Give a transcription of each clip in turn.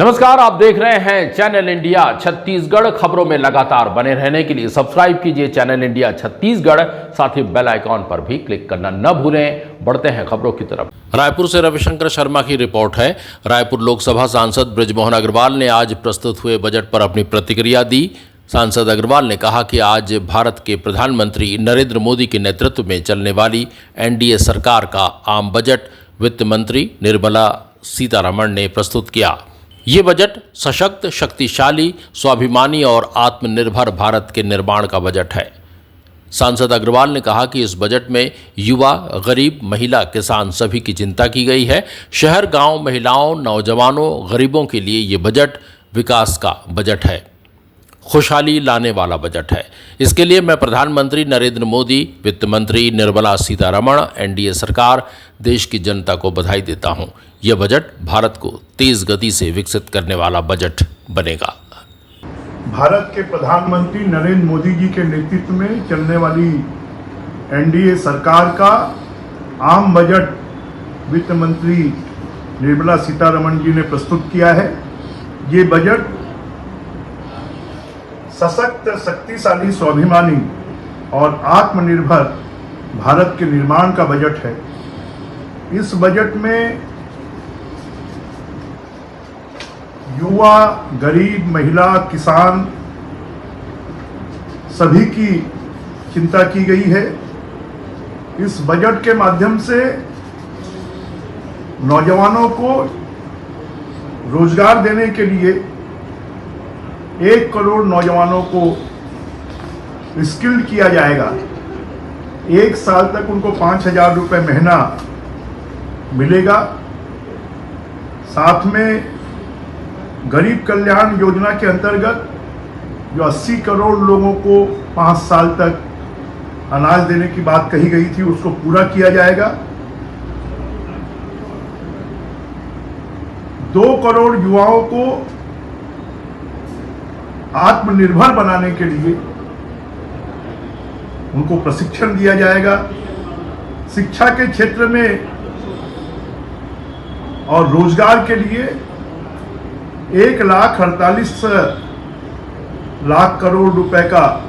नमस्कार, आप देख रहे हैं चैनल इंडिया छत्तीसगढ़। खबरों में लगातार बने रहने के लिए सब्सक्राइब कीजिए चैनल इंडिया छत्तीसगढ़, साथ ही बेल आइकॉन पर भी क्लिक करना न भूलें। बढ़ते हैं खबरों की तरफ। रायपुर से रविशंकर शर्मा की रिपोर्ट है। रायपुर लोकसभा सांसद बृजमोहन अग्रवाल ने आज प्रस्तुत हुए बजट पर अपनी प्रतिक्रिया दी। सांसद अग्रवाल ने कहा कि आज भारत के प्रधानमंत्री नरेंद्र मोदी के नेतृत्व में चलने वाली एनडीए सरकार का आम बजट वित्त मंत्री निर्मला सीतारमण ने प्रस्तुत किया। ये बजट सशक्त, शक्तिशाली, स्वाभिमानी और आत्मनिर्भर भारत के निर्माण का बजट है। सांसद अग्रवाल ने कहा कि इस बजट में युवा, गरीब, महिला, किसान सभी की चिंता की गई है। शहर, गांव, महिलाओं, नौजवानों, गरीबों के लिए ये बजट विकास का बजट है, खुशहाली लाने वाला बजट है। इसके लिए मैं प्रधानमंत्री नरेंद्र मोदी, वित्त मंत्री निर्मला सीतारमण, एनडीए सरकार, देश की जनता को बधाई देता हूं। यह बजट भारत को तेज गति से विकसित करने वाला बजट बनेगा। भारत के प्रधानमंत्री नरेंद्र मोदी जी के नेतृत्व में चलने वाली एनडीए सरकार का आम बजट वित्त मंत्री निर्मला सीतारमण जी ने प्रस्तुत किया है। ये बजट सशक्त, शक्तिशाली, स्वाभिमानी और आत्मनिर्भर भारत के निर्माण का बजट है। इस बजट में युवा, गरीब, महिला, किसान सभी की चिंता की गई है। इस बजट के माध्यम से नौजवानों को रोजगार देने के लिए 1 करोड़ नौजवानों को स्किल्ड किया जाएगा। 1 साल तक उनको 5,000 रुपये महीना मिलेगा। साथ में गरीब कल्याण योजना के अंतर्गत जो 80 करोड़ लोगों को 5 साल तक अनाज देने की बात कही गई थी, उसको पूरा किया जाएगा। 2 करोड़ युवाओं को आत्मनिर्भर बनाने के लिए उनको प्रशिक्षण दिया जाएगा। शिक्षा के क्षेत्र में और रोजगार के लिए 1,48,00,000 करोड़ रुपए का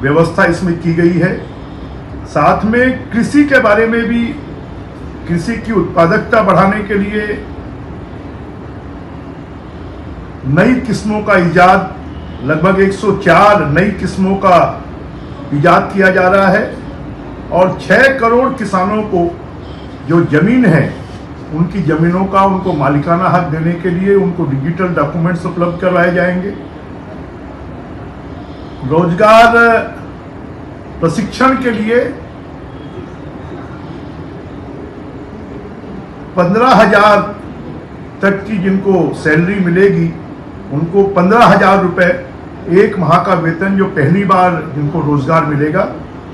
व्यवस्था इसमें की गई है। साथ में कृषि के बारे में भी, कृषि की उत्पादकता बढ़ाने के लिए नई किस्मों का इजाद, लगभग 104 नई किस्मों का इजाद किया जा रहा है। और 6 करोड़ किसानों को जो जमीन है, उनकी जमीनों का उनको मालिकाना हक देने के लिए उनको डिजिटल डॉक्यूमेंट्स उपलब्ध करवाए जाएंगे। रोजगार प्रशिक्षण के लिए 15,000 तक की जिनको सैलरी मिलेगी, उनको 15,000 रुपये 1 माह का वेतन, जो पहली बार जिनको रोजगार मिलेगा,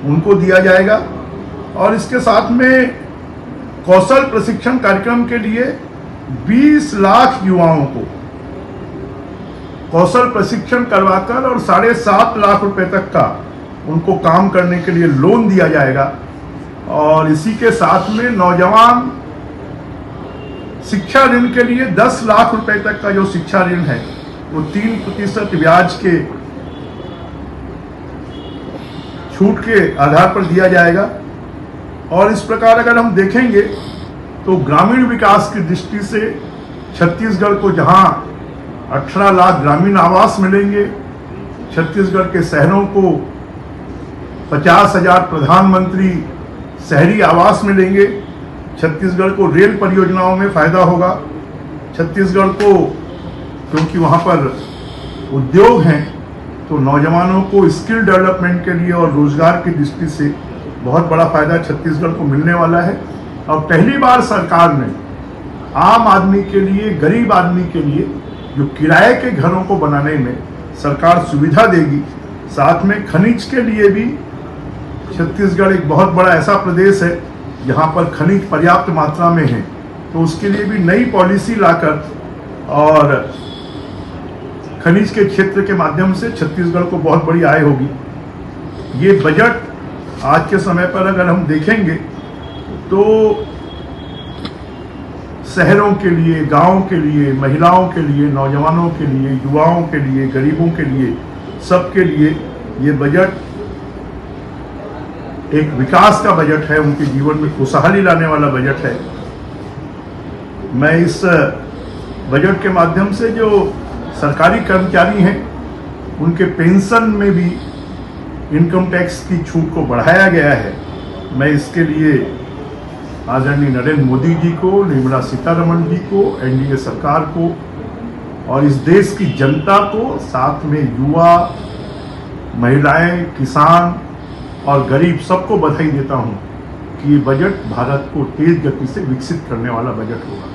उनको दिया जाएगा। और इसके साथ में कौशल प्रशिक्षण कार्यक्रम के लिए 20 लाख युवाओं को कौशल प्रशिक्षण करवाकर और 7.5 लाख रुपए तक का उनको काम करने के लिए लोन दिया जाएगा। और इसी के साथ में नौजवान शिक्षा ऋण के लिए 10 लाख रुपए तक का जो शिक्षा ऋण है, वो 3% ब्याज के छूट के आधार पर दिया जाएगा। और इस प्रकार अगर हम देखेंगे तो ग्रामीण विकास की दृष्टि से छत्तीसगढ़ को जहां 18 लाख ग्रामीण आवास मिलेंगे, छत्तीसगढ़ के शहरों को 50,000 प्रधानमंत्री शहरी आवास मिलेंगे। छत्तीसगढ़ को रेल परियोजनाओं में फायदा होगा। छत्तीसगढ़ को, क्योंकि वहां पर उद्योग हैं, तो नौजवानों को स्किल डेवलपमेंट के लिए और रोजगार की दृष्टि से बहुत बड़ा फायदा छत्तीसगढ़ को मिलने वाला है। और पहली बार सरकार ने आम आदमी के लिए, गरीब आदमी के लिए जो किराए के घरों को बनाने में सरकार सुविधा देगी। साथ में खनिज के लिए भी छत्तीसगढ़ एक बहुत बड़ा ऐसा प्रदेश है जहां पर खनिज पर्याप्त मात्रा में है, तो उसके लिए भी नई पॉलिसी लाकर और खनिज के क्षेत्र के माध्यम से छत्तीसगढ़ को बहुत बड़ी आय होगी। ये बजट आज के समय पर अगर हम देखेंगे तो शहरों के लिए, गांवों के लिए, महिलाओं के लिए, नौजवानों के लिए, युवाओं के लिए, गरीबों के लिए, सबके लिए ये बजट एक विकास का बजट है, उनके जीवन में खुशहाली लाने वाला बजट है। मैं इस बजट के माध्यम से जो सरकारी कर्मचारी हैं उनके पेंशन में भी इनकम टैक्स की छूट को बढ़ाया गया है। मैं इसके लिए आदरणीय नरेंद्र मोदी जी को, निर्मला सीतारमण जी को, एनडीए सरकार को और इस देश की जनता को, साथ में युवा, महिलाएं, किसान और गरीब सबको बधाई देता हूं कि ये बजट भारत को तेज गति से विकसित करने वाला बजट होगा।